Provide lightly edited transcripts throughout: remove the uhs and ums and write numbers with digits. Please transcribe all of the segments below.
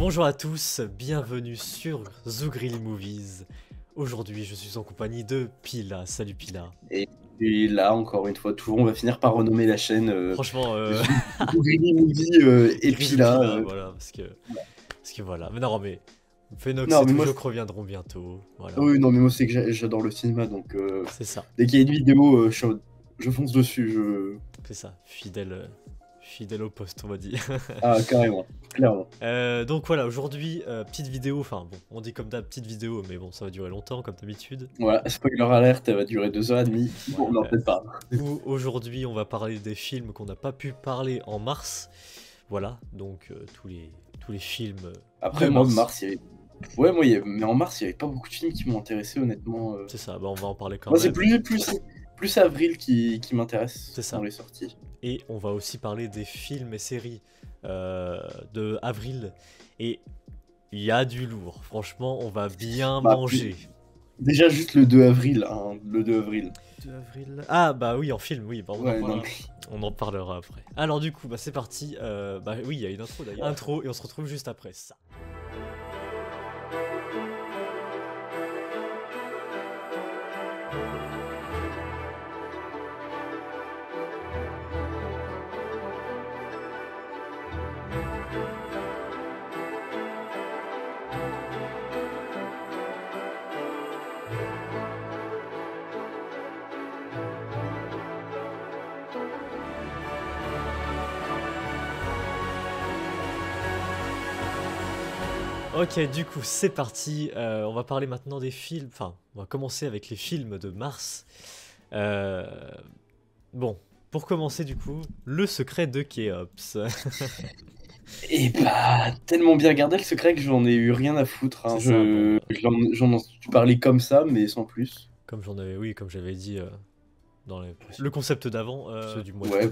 Bonjour à tous, bienvenue sur Zougrili Movies. Aujourd'hui, je suis en compagnie de Pila. Salut Pila. Et là, encore une fois, toujours, on va finir par renommer la chaîne Franchement, Zougrini Movie et puis Grisou là. Pila, voilà, parce que voilà. Mais non, mais Phénox Non, et mais moi, Toujouk reviendront bientôt. Voilà, oui, non, mais moi, c'est que j'adore le cinéma, donc c'est ça, dès qu'il y a une vidéo, je fonce dessus. c'est ça. Fidèle au poste, on va dire. Ah, carrément, clairement. Donc voilà, aujourd'hui, petite vidéo. Enfin bon, on dit comme d'hab, petite vidéo, mais bon, ça va durer longtemps, comme d'habitude. Voilà, spoiler alerte, elle va durer 2h30. Bon, non, peut-être pas. Aujourd'hui, on va parler des films qu'on n'a pas pu parler en mars. Voilà, donc tous les films. Après, de moi, mars, il y avait. Ouais, moi, mais en mars, il n'y avait pas beaucoup de films qui m'ont intéressé, honnêtement. C'est ça, bah on va en parler quand Moi, même. c'est plus avril qui m'intéresse C'est ça. dans les sorties. Et on va aussi parler des films et séries de avril. Et il y a du lourd. Franchement, on va bien Bah, manger. Déjà, juste le 2 avril, hein, le 2 avril. 2 avril. Ah bah oui, en film, oui. Bah, Ouais, non, mais... on en parlera après. Alors du coup, bah c'est parti. Bah oui, il y a une intro d'ailleurs. Intro et on se retrouve juste après ça. Ok, du coup, c'est parti. On va parler maintenant des films. Enfin, on va commencer avec les films de mars. Bon, pour commencer, du coup, Le secret de Khéops. Et bah, tellement bien gardé le secret que j'en ai eu rien à foutre. Hein. C'est ça, bon. J'en ai parlé comme ça, mais sans plus. Comme j'avais dit dans le concept d'avant, du mois, Ouais.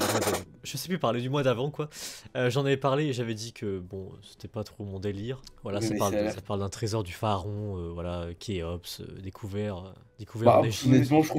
je sais plus parler du mois d'avant quoi. J'en avais parlé et j'avais dit que bon, c'était pas trop mon délire. Voilà, Mais ça parle d'un trésor du pharaon, voilà, Khéops, découvert Bah, en Égypte. honnêtement, je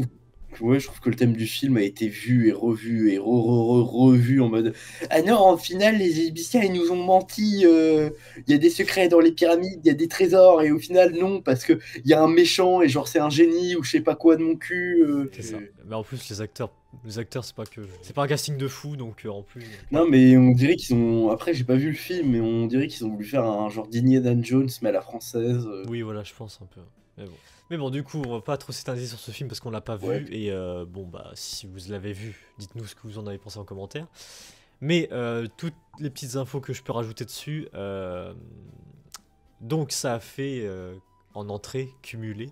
trouve que le thème du film a été vu et revu et revu en mode ah non, en final, les Égyptiens ils nous ont menti. Il y a des secrets dans les pyramides, il y a des trésors, et au final, non, parce qu'il y a un méchant et genre c'est un génie ou je sais pas quoi de mon cul. C'est ça. Mais en plus les acteurs c'est pas un casting de fou donc en plus. Non, mais on dirait qu'ils ont. Après, j'ai pas vu le film, mais on dirait qu'ils ont voulu faire un genre d'Indiana Jones, mais à la française. Oui, voilà, je pense un peu. Mais bon, du coup, on va pas trop s'éterniser sur ce film parce qu'on l'a pas vu. Ouais. Et bon, bah, si vous l'avez vu, dites-nous ce que vous en avez pensé en commentaire. Mais toutes les petites infos que je peux rajouter dessus. Donc, ça a fait en entrée cumulée.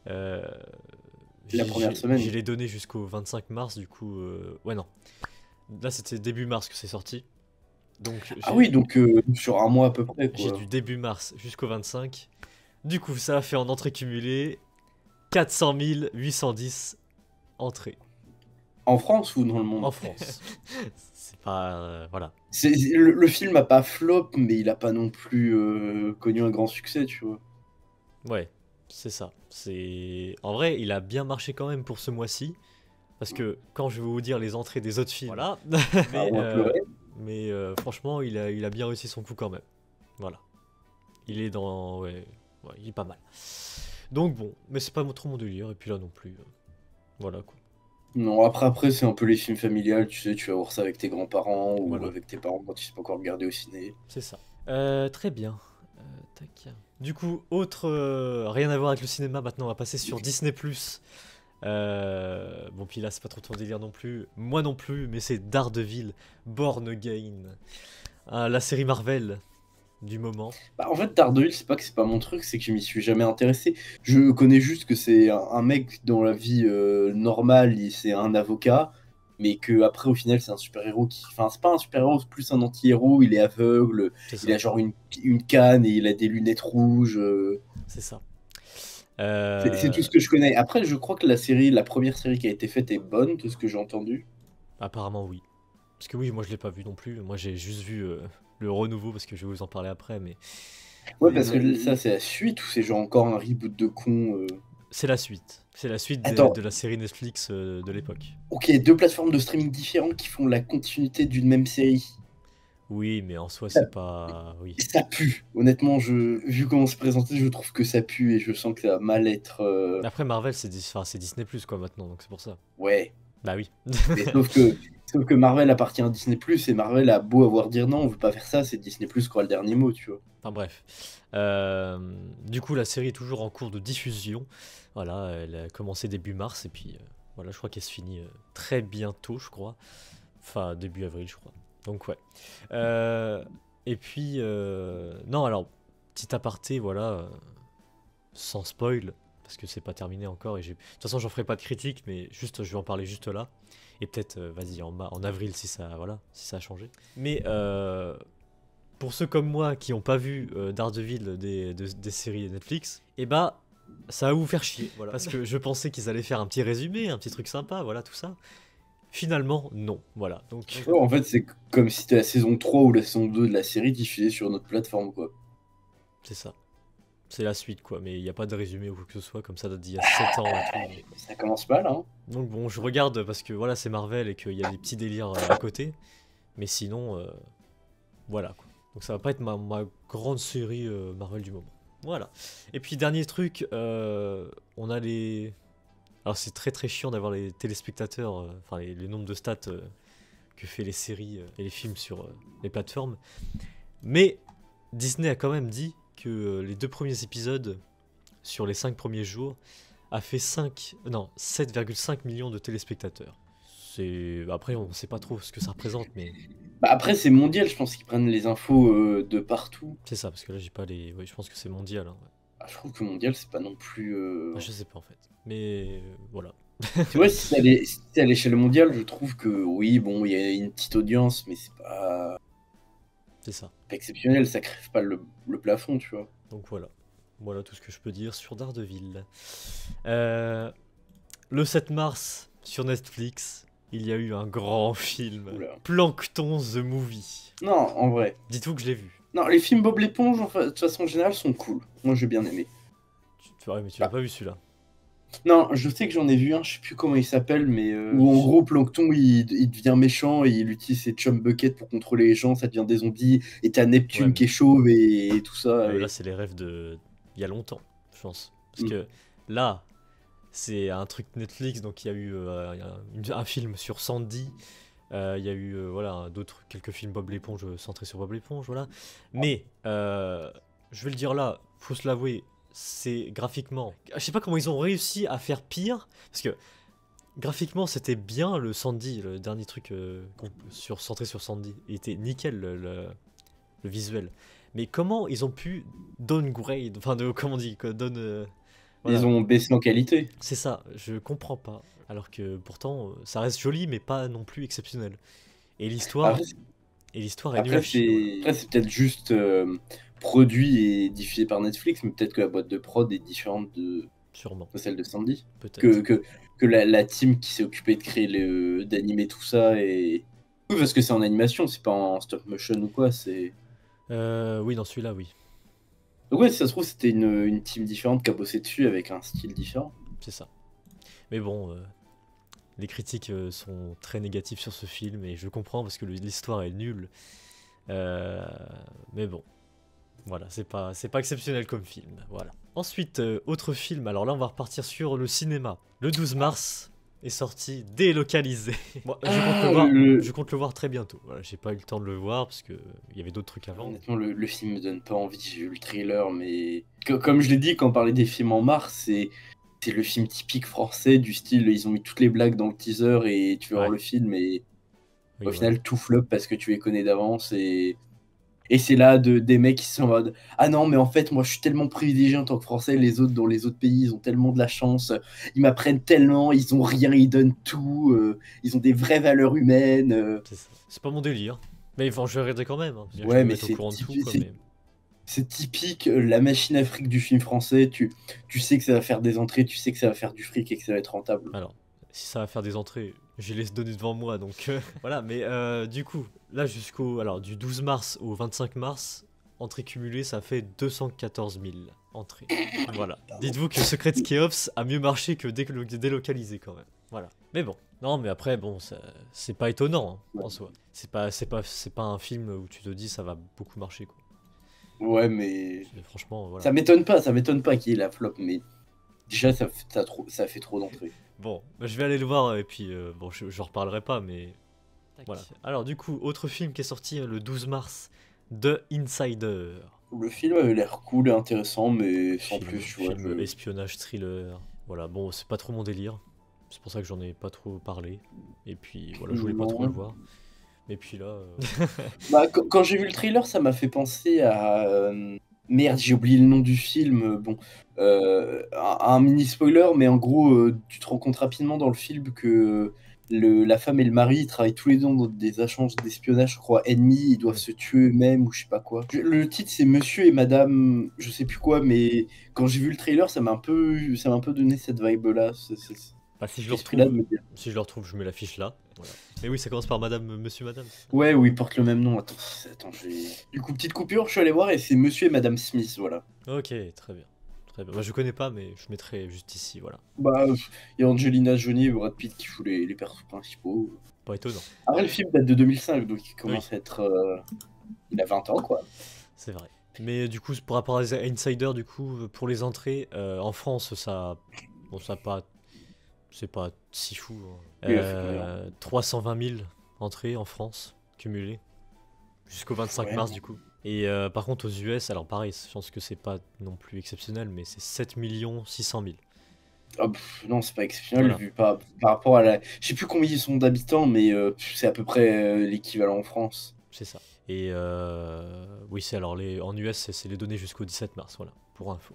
La première semaine. J'ai les données jusqu'au 25 mars, du coup. Ouais, non. Là, c'était début mars que c'est sorti. Donc, Ah oui, donc sur un mois à peu près, j'ai quoi. du début mars jusqu'au 25. Du coup, ça a fait en entrée cumulée 400 810 entrées. En France ou dans le monde? En France. C'est pas... voilà. Le film a pas flop, mais il a pas non plus connu un grand succès, tu vois. Ouais, c'est ça. En vrai, il a bien marché quand même pour ce mois-ci. Parce que quand je vais vous dire les entrées des autres films... Voilà. Ah, on va pleurer. mais franchement, il a bien réussi son coup quand même. Voilà. Il est dans... Ouais, il est pas mal. Donc bon, mais c'est pas trop mon délire. Et puis là non plus. Voilà quoi. Non, après c'est un peu les films familiales, tu sais, tu vas voir ça avec tes grands-parents ou Voilà. avec tes parents quand ils sont pas encore regardés au ciné. C'est ça. Très bien. Tac. Du coup, rien à voir avec le cinéma, maintenant on va passer sur Disney+. Bon, puis là c'est pas trop ton délire non plus, moi non plus, mais c'est Daredevil, Born Again. La série Marvel du moment. Bah, en fait, Daredevil, c'est pas que c'est pas mon truc, c'est que je m'y suis jamais intéressé. Je connais juste que c'est un mec dans la vie normale, c'est un avocat, mais que après au final c'est un super-héros qui... Enfin, c'est pas un super-héros, c'est plus un anti-héros, il est aveugle, C'est il ça. a genre une canne et il a des lunettes rouges. C'est ça. C'est tout ce que je connais. Après, je crois que la première série qui a été faite est bonne, de ce que j'ai entendu. Apparemment oui. Parce que oui, moi je l'ai pas vu non plus, moi j'ai juste vu le renouveau parce que je vais vous en parler après, mais... Ouais, parce que ça, c'est la suite ou c'est genre encore un reboot de con C'est la suite. C'est la suite Attends. de la série Netflix de l'époque. Ok, deux plateformes de streaming différentes qui font la continuité d'une même série. Oui, mais en soi, Ça, c'est pas... Oui. ça pue. Honnêtement, vu comment c'est présenté, je trouve que ça pue et je sens que ça va mal être. Après, Marvel, enfin, c'est Disney+, quoi, maintenant, donc c'est pour ça. Ouais. Bah oui. Mais sauf que Marvel appartient à Disney+, et Marvel a beau avoir dire non, on veut pas faire ça, c'est Disney+, qui aura le dernier mot, tu vois. Enfin bref. Du coup, la série est toujours en cours de diffusion. Voilà, elle a commencé début mars, et puis voilà, je crois qu'elle se finit très bientôt, je crois. Enfin, début avril, je crois. Donc ouais. Et puis, non, alors, petit aparté, voilà, sans spoil, parce que c'est pas terminé encore, et de toute façon, j'en ferai pas de critique, mais juste, je vais en parler juste là. Et peut-être, vas-y, en avril, si ça, voilà, si ça a changé. Mais pour ceux comme moi qui n'ont pas vu Daredevil des séries Netflix, et bah ça va vous faire chier, voilà. Parce que je pensais qu'ils allaient faire un petit résumé, un petit truc sympa, voilà, tout ça. Finalement, non, voilà. Donc, Ouais, en fait, c'est comme si c'était la saison 3 ou la saison 2 de la série diffusée sur notre plateforme, quoi. c'est ça. C'est la suite, quoi. Mais il n'y a pas de résumé ou quoi que ce soit, comme ça date d'il y a 7 ans et tout. Ça commence mal, hein. Donc bon, je regarde parce que voilà, c'est Marvel et qu'il y a des petits délires à côté. Mais sinon, voilà, quoi. Donc ça va pas être ma grande série Marvel du moment. Voilà. Et puis dernier truc, on a les... Alors c'est très très chiant d'avoir les téléspectateurs, enfin les nombres de stats que fait les séries et les films sur les plateformes. Mais Disney a quand même dit que les 2 premiers épisodes sur les 5 premiers jours a fait 7,5 millions de téléspectateurs. Après on sait pas trop ce que ça représente, mais Bah, après, c'est mondial, je pense qu'ils prennent les infos de partout. c'est ça, parce que là j'ai pas les... Oui, je pense que c'est mondial, hein, ouais. Ah, je trouve que mondial, c'est pas non plus. Ah, je sais pas en fait. Mais voilà. Tu vois, si c'est à l'échelle mondiale, je trouve que oui, bon, il y a une petite audience, mais c'est C'est ça. pas exceptionnel, ça crève pas le plafond, tu vois. Donc voilà. Voilà tout ce que je peux dire sur Daredevil. Euh, le 7 mars, sur Netflix, il y a eu un grand film. Oula. Plankton the Movie. Non, en vrai. Dites-vous que je l'ai vu. Non, les films Bob l'éponge, enfin, de toute façon générale, sont cool. Moi, j'ai bien aimé. Ouais, mais tu l'as pas vu celui-là. Non, je sais que j'en ai vu un, je sais plus comment il s'appelle, mais où en gros Plankton il devient méchant et il utilise ses chum buckets pour contrôler les gens, ça devient des zombies, et t'as Neptune Ouais, qui est chauve et tout ça. Là, c'est les rêves de... Il y a longtemps, je pense. Parce Mm. que là, c'est un truc Netflix, donc il y a eu un film sur Sandy. Il y a eu voilà, quelques films Bob l'éponge centrés sur Bob l'éponge, voilà. Mais je vais le dire là, faut se l'avouer, c'est graphiquement. Je sais pas comment ils ont réussi à faire pire, parce que graphiquement c'était bien le Sandy, le dernier truc centré sur Sandy. Il était nickel le visuel. Mais comment ils ont pu downgrade, enfin comment on dit, quoi, Ils voilà, ont baissé en qualité. c'est ça, je comprends pas. Alors que pourtant, ça reste joli, mais pas non plus exceptionnel. Et l'histoire, Après, et l'histoire est nulle après à chier. Voilà. c'est peut-être juste produit et diffusé par Netflix, mais peut-être que la boîte de prod est différente Sûrement, de celle de Sandy. peut-être. Que la team qui s'est occupée de créer d'animer tout ça et. Oui, parce que c'est en animation, c'est pas en stop motion ou quoi, c'est. Oui, dans celui-là, oui, Donc ouais, si ça se trouve, c'était une team différente qui a bossé dessus avec un style différent. c'est ça. Mais bon, les critiques sont très négatives sur ce film, et je comprends parce que l'histoire est nulle. Mais bon, voilà, c'est pas exceptionnel comme film. Voilà. Ensuite, autre film, alors là, on va repartir sur le cinéma. Le 12 mars est sorti Délocalisé. Moi, je compte le voir très bientôt. Voilà, j'ai pas eu le temps de le voir parce que il y avait d'autres trucs avant. Honnêtement, le film me donne pas envie. J'ai vu le trailer, mais comme je l'ai dit quand on parlait des films en mars, c'est le film typique français du style ils ont mis toutes les blagues dans le teaser et tu vas voir Ouais. le film et Oui, au voilà. final tout flop parce que tu les connais d'avance et c'est là des mecs qui sont en mode ah non mais en fait moi je suis tellement privilégié en tant que français, les autres dans les autres pays ils ont tellement de la chance, ils m'apprennent tellement, ils ont rien, ils donnent tout, ils ont des vraies valeurs humaines. C'est pas mon délire. Mais enfin, je vais regarder quand même. Hein. Je vais Ouais me mais mettre au courant de tout, quoi, mais... c'est typique la machine Afrique du film français, tu sais que ça va faire des entrées, tu sais que ça va faire du fric et que ça va être rentable. Alors, si ça va faire des entrées, je les donner devant moi, donc voilà. Mais du coup, là du 12 mars au 25 mars, entrées cumulées, ça fait 214 000 entrées. Voilà. Dites-vous que Secret Chaos a mieux marché que délocalisé quand même. Voilà. Mais bon. Non, mais après, bon, c'est pas étonnant hein, en soi. C'est pas un film où tu te dis ça va beaucoup marcher quoi. Ouais, mais Franchement, voilà. ça m'étonne pas qu'il y ait la flop, mais déjà ça fait trop d'entrées. Bon, bah, je vais aller le voir et puis bon, je reparlerai pas, mais voilà. Alors du coup, autre film qui est sorti le 12 mars, The Insider. Le film avait l'air cool et intéressant, mais sans plus, tu vois. Film espionnage thriller. Voilà, bon, c'est pas trop mon délire. C'est pour ça que j'en ai pas trop parlé. Et puis voilà, je voulais pas trop le voir. Et puis là. Bah, quand j'ai vu le trailer, ça m'a fait penser à. Merde, j'ai oublié le nom du film. Bon, un mini spoiler, mais en gros, tu te rends compte rapidement dans le film que la femme et le mari travaillent tous les deux dans des agences d'espionnage, je crois, ennemis, ils doivent se tuer eux-mêmes ou je sais pas quoi. Le titre c'est Monsieur et Madame, je sais plus quoi, mais quand j'ai vu le trailer, ça m'a un peu donné cette vibe-là. Bah, si je le retrouve, je mets l'affiche là. Voilà. Mais oui, ça commence par Madame, Monsieur, Madame. Ouais, oui, ils portent le même nom. Attends, du coup, petite coupure, je suis allé voir et c'est Monsieur et Madame Smith, voilà. Ok, très bien. Très bien. Bah, je connais pas, mais je mettrai juste ici, voilà. Bah, il y a Angelina Jolie et Brad Pitt qui jouent les persos principaux. Pas étonnant. Après, le film date de 2005, donc il commence à être... il a 20 ans, quoi. C'est vrai. Mais du coup, par rapport à Insider, du coup, pour les entrées, en France, ça... Bon, ça pas... C'est pas si fou. Hein. 320 000 entrées en France, cumulées. Jusqu'au 25 mars, du coup. Et par contre, aux US, alors pareil, je pense que c'est pas non plus exceptionnel, mais c'est 7 600 000. Oh, non, c'est pas exceptionnel, vu par rapport à la... Je sais plus combien ils sont d'habitants, mais c'est à peu près l'équivalent en France. C'est ça. Et oui, c'est alors en US, c'est les données jusqu'au 17 mars, voilà, pour info.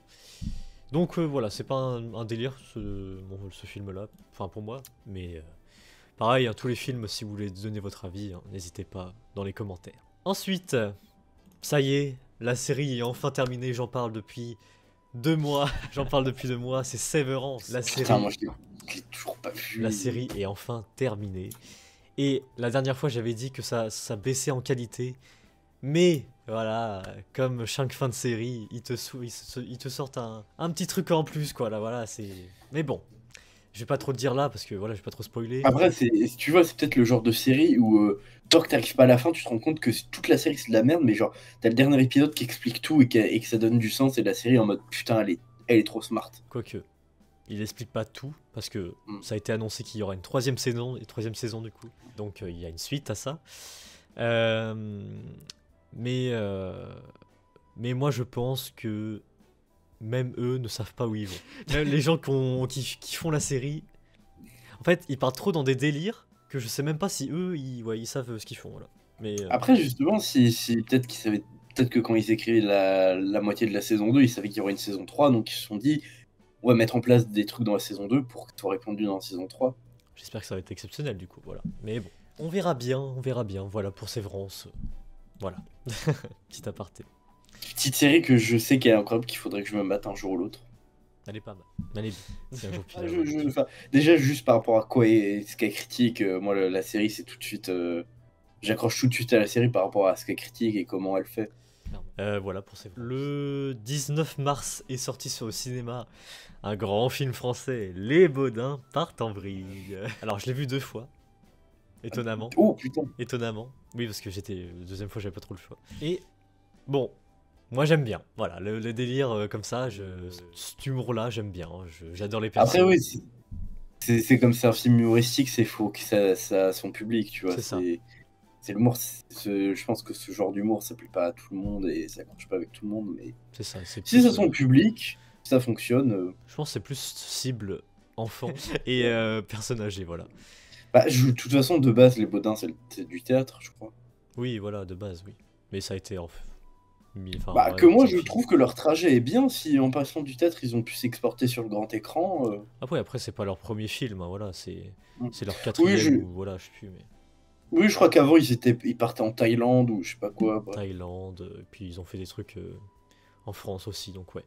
Donc voilà, c'est pas un délire ce film-là, enfin pour moi, mais pareil, hein, tous les films, si vous voulez donner votre avis, hein, n'hésitez pas dans les commentaires. Ensuite, ça y est, la série est enfin terminée, j'en parle depuis 2 mois, c'est Severance. La série, putain, moi je l'ai toujours pas vu. La série est enfin terminée. Et la dernière fois, j'avais dit que ça baissait en qualité. Mais voilà, comme chaque fin de série, ils te sortent un petit truc en plus, quoi. Là, voilà, c'est. Mais bon, je vais pas trop te dire là parce que voilà, je vais pas trop spoiler. Après, tu vois, c'est peut-être le genre de série où tant que t'arrives pas à la fin, tu te rends compte que toute la série c'est de la merde, mais genre, t'as le dernier épisode qui explique tout et que ça donne du sens et la série en mode putain, elle est trop smart. Quoique, il explique pas tout parce que ça a été annoncé qu'il y aura une troisième saison du coup. Donc il y a une suite à ça. Mais moi je pense que même eux ne savent pas où ils vont. Même les gens qui font la série, en fait, ils partent trop dans des délires que je sais même pas si eux ils savent ce qu'ils font. Voilà. Mais après, justement, si peut-être qu'ils savaient, peut-être que quand ils écrivaient la moitié de la saison 2, ils savaient qu'il y aurait une saison 3, donc ils se sont dit on va mettre en place des trucs dans la saison 2 pour que tu sois répondu dans la saison 3. J'espère que ça va être exceptionnel du coup, voilà. Mais bon, on verra bien, voilà pour Severance. Voilà, petit aparté. Petite série que je sais qu'elle est incroyable, qu'il faudrait que je me batte un jour ou l'autre. Elle est pas mal, elle est bien. Déjà, juste par rapport à quoi et ce qu'elle critique, moi la série c'est tout de suite... J'accroche tout de suite à la série par rapport à ce qu'elle critique et comment elle fait. Voilà pour Severance. Le 19 mars est sorti sur le cinéma un grand film français, Les Baudins partent en vrille. Alors je l'ai vu 2 fois. Étonnamment. Oh putain. Étonnamment. Oui, parce que la deuxième fois, j'avais pas trop le choix. Et bon, moi j'aime bien. Voilà, le délire comme ça, cet humour-là, j'aime bien. J'adore les personnes. Après, oui, c'est comme c'est un film humoristique, c'est faux que ça a son public, tu vois. C'est l'humour. Je pense que ce genre d'humour, ça plaît pas à tout le monde et ça marche pas avec tout le monde. Mais c'est ça. Si ça a son public, ça fonctionne. Je pense que c'est plus cible enfant et personnes âgées, voilà. Bah, de toute façon, de base, Les Baudins, c'est du théâtre, je crois. Oui, voilà, de base, oui. Mais ça a été moi, je trouve que leur trajet est bien si, en passant du théâtre, ils ont pu s'exporter sur le grand écran. Après, c'est pas leur premier film, hein, voilà, c'est leur 4e, ou voilà, je sais plus, mais... Oui, je crois qu'avant, ils partaient en Thaïlande ou je sais pas quoi. Thaïlande, puis ils ont fait des trucs en France aussi, donc ouais.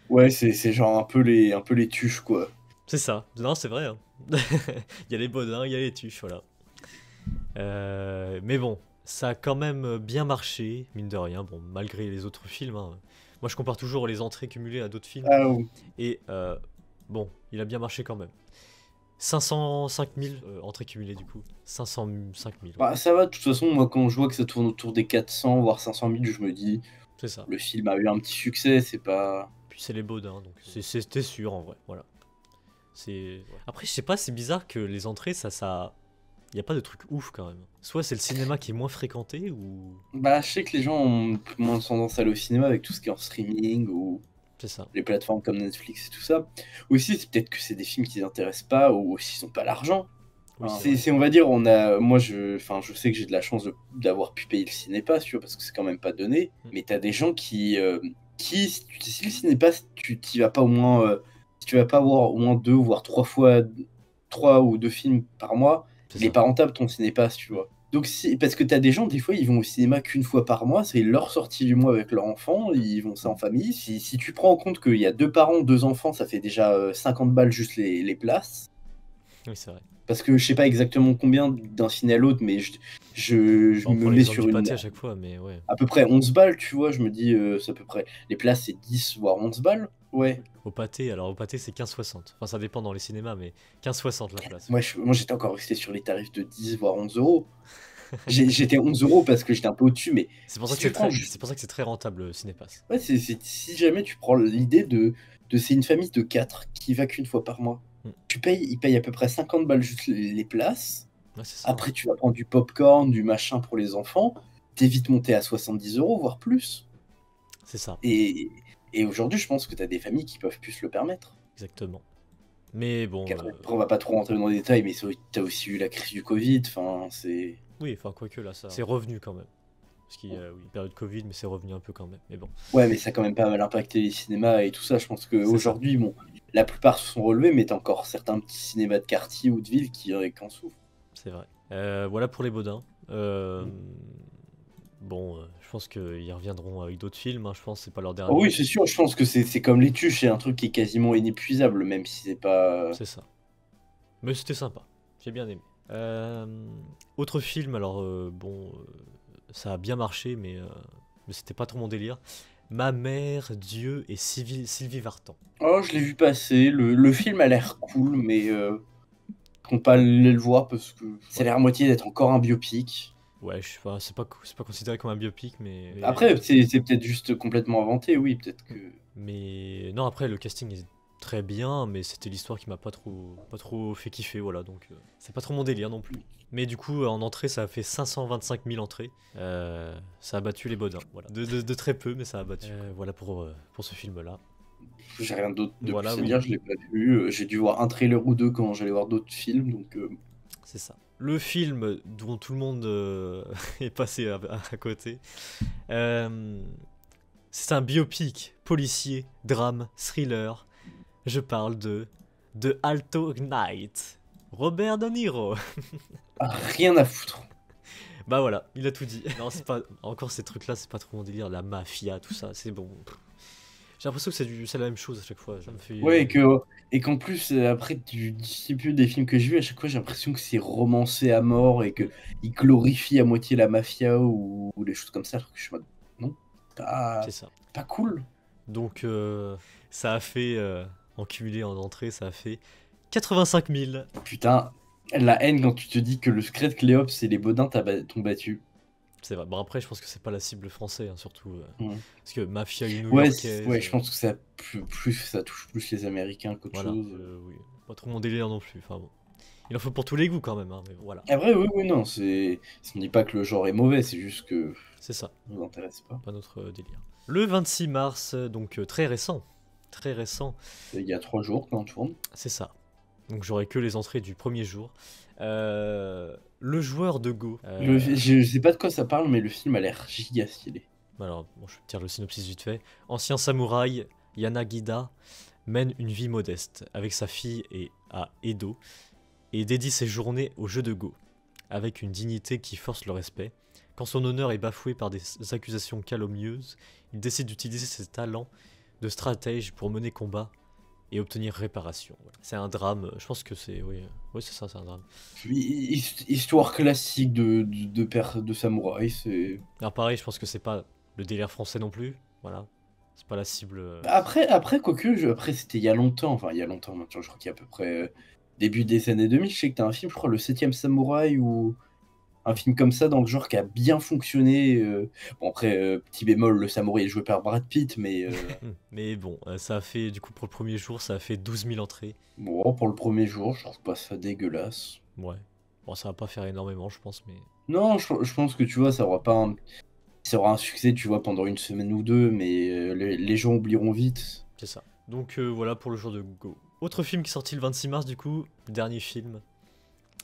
Ouais, c'est genre un peu les tuches, quoi. C'est ça, non, c'est vrai. Hein. Il y a les Baudins, il y a les tuches, voilà. Mais bon, ça a quand même bien marché, mine de rien, bon, malgré les autres films, hein. Moi, je compare toujours les entrées cumulées à d'autres films, Ah, oui. et bon, il a bien marché quand même. 505 000 entrées cumulées, du coup. 505 000, ouais. Bah, ça va, de toute façon, moi, quand je vois que ça tourne autour des 400, voire 500 000, je me dis, C'est ça. le film a eu un petit succès, c'est pas... Puis c'est les Baudins, donc c'était sûr, en vrai, voilà. Ouais. Après, je sais pas, c'est bizarre que les entrées, ça... Y a pas de truc ouf, quand même. Soit c'est le cinéma qui est moins fréquenté, ou... Bah, je sais que les gens ont moins tendance à aller au cinéma avec tout ce qui est en streaming, ou C'est ça. les plateformes comme Netflix et tout ça. Aussi, c'est peut-être que c'est des films qui les intéressent pas, ou s'ils ont pas l'argent. Oui, Hein, c'est vrai. on va dire, on a, moi, je sais que j'ai de la chance d'avoir pu payer le cinépass, tu vois, parce que c'est quand même pas donné. Mais t'as des gens si le cinépass, tu t'y vas pas au moins, si tu vas pas voir au moins 2 voire 3 fois, 3 ou 2 films par mois, C'est il est ça. pas rentable ton cinépass, tu vois. Donc parce que t'as des gens, des fois, ils vont au cinéma qu'une fois par mois, c'est leur sortie du mois avec leur enfant, ils vont ça en famille. Si tu prends en compte qu'il y a 2 parents, 2 enfants, ça fait déjà 50 balles juste les places. Oui, c'est vrai. Parce que je sais pas exactement combien d'un ciné à l'autre, mais je On me prend mets l'exemple sur du une pâté à chaque fois, mais ouais. à peu près 11 balles, tu vois, je me dis, c'est à peu près... Les places, c'est 10 voire 11 balles. Ouais. Au pâté, alors au pâté c'est 15,60. Enfin ça dépend dans les cinémas, mais 15,60 la place. Moi, j'étais encore resté sur les tarifs de 10 voire 11 euros. J'étais 11 euros parce que j'étais un peu au-dessus, mais C'est pour ça si que tu prends... c'est pour ça que c'est très rentable le Cinépass. Ouais, si jamais tu prends l'idée de c'est une famille de 4 qui va qu'une fois par mois. Mm. Ils payent à peu près 50 balles juste les places. Ouais, c'est ça. Après, tu vas prendre du popcorn, du machin pour les enfants. T'es vite monté à 70 euros, voire plus. C'est ça, Et aujourd'hui, je pense que t'as des familles qui peuvent plus se le permettre. exactement. Mais bon, Après, on va pas trop rentrer dans les détails, mais t'as aussi eu la crise du Covid. Enfin, c'est... oui, enfin quoique là, ça, c'est revenu quand même. Parce qu'il y a oui, période Covid, mais c'est revenu un peu quand même. Mais bon, Ouais, mais ça a quand même pas mal impacté les cinémas et tout ça. Je pense c'est ça. qu'aujourd'hui, bon, la plupart se sont relevés, mais t'as encore certains petits cinémas de quartier ou de ville qui en souffrent. C'est vrai. Voilà pour les Baudins. Bon, je pense qu'ils reviendront avec d'autres films. Hein, je pense que c'est pas leur Oh dernier. oui, c'est sûr, je pense que c'est comme les tuches, c'est un truc qui est quasiment inépuisable, même si c'est pas... C'est ça. Mais c'était sympa. J'ai bien aimé. Autre film, alors bon, ça a bien marché, mais c'était pas trop mon délire. Ma mère, Dieu et Sylvie Vartan. Oh, je l'ai vu passer, le film a l'air cool, mais compte pas aller le voir parce que ça a l'air à moitié d'être encore un biopic. Ouais, je sais pas, c'est pas considéré comme un biopic, mais Après, c'est peut-être juste complètement inventé, oui, peut-être que... mais non, après le casting est très bien, mais c'était l'histoire qui m'a pas trop fait kiffer, voilà, donc c'est pas trop mon délire non plus. Mais du coup, en entrée, ça a fait 525 000 entrées. Ça a battu les Baudins, voilà. De très peu, mais ça a battu. Voilà pour ce film-là. J'ai rien d'autre de Voilà, plus à oui. dire, je l'ai pas vu. J'ai dû voir un trailer ou deux quand j'allais voir d'autres films, donc... C'est ça. Le film dont tout le monde est passé à côté, c'est un biopic, policier, drame, thriller. Je parle de Alto Knight. Robert De Niro. Rien à foutre. Bah voilà, il a tout dit. Non, c'est pas encore ces trucs-là, c'est pas trop mon délire, la mafia, tout ça, c'est bon. J'ai l'impression que c'est la même chose à chaque fois. Ça me fait. Ouais, et qu'en plus, après, tu sais plus des films que j'ai vus, à chaque fois, j'ai l'impression que c'est romancé à mort et que ils glorifient à moitié la mafia ou des choses comme ça, alors que je suis en mode, non, C'est ça. pas cool. Donc ça a fait en cumulé en entrée, ça a fait 85 000. Putain, la haine quand tu te dis que le secret de Cléops et les Baudins t'ont battu. C'est vrai. Bon après, je pense que c'est pas la cible française, hein, surtout Mm. parce que mafia Ouais, new-yorkaise. ouais, je pense que ça touche plus les Américains qu'autre Voilà. chose. Oui. Pas trop mon délire non plus. Enfin bon, il en faut pour tous les goûts quand même. Hein, mais voilà. Après, oui, non, on dit pas que le genre est mauvais, c'est juste que C'est ça. ça nous intéresse pas. Pas notre délire. Le 26 mars, donc très récent. Très récent. Il y a 3 jours quand on tourne. C'est ça. Donc j'aurai que les entrées du premier jour. Le joueur de Go. Je sais pas de quoi ça parle, mais le film a l'air giga stylé. Alors, bon, je vais te dire le synopsis vite fait. Ancien samouraï, Yanagida mène une vie modeste avec sa fille à Edo et dédie ses journées au jeu de Go, avec une dignité qui force le respect. Quand son honneur est bafoué par des accusations calomnieuses, il décide d'utiliser ses talents de stratège pour mener combat et obtenir réparation. Voilà. C'est un drame, je pense que c'est... Oui, oui c'est ça, c'est un drame. Histoire classique de samouraï, c'est... Alors pareil, je pense que c'est pas le délire français non plus, voilà. C'est pas la cible... Après quoique, après c'était il y a longtemps, enfin il y a longtemps maintenant, je crois qu'il y a à peu près début des années 2000, je sais que t'as un film, je crois, Le 7ème Samouraï, ou un film comme ça dans le genre qui a bien fonctionné. Bon après, petit bémol, le samouraï est joué par Brad Pitt, mais... Mais bon, ça a fait, du coup, pour le premier jour, ça a fait 12 000 entrées. Bon, pour le premier jour, je trouve pas ça dégueulasse. Ouais. Bon, ça va pas faire énormément, je pense, mais... Non, je pense que tu vois, ça aura pas ça aura un succès, tu vois, pendant une semaine ou deux, mais les gens oublieront vite. C'est ça. Donc voilà pour le jour de Go. Autre film qui est sorti le 26 mars, du coup, le dernier film,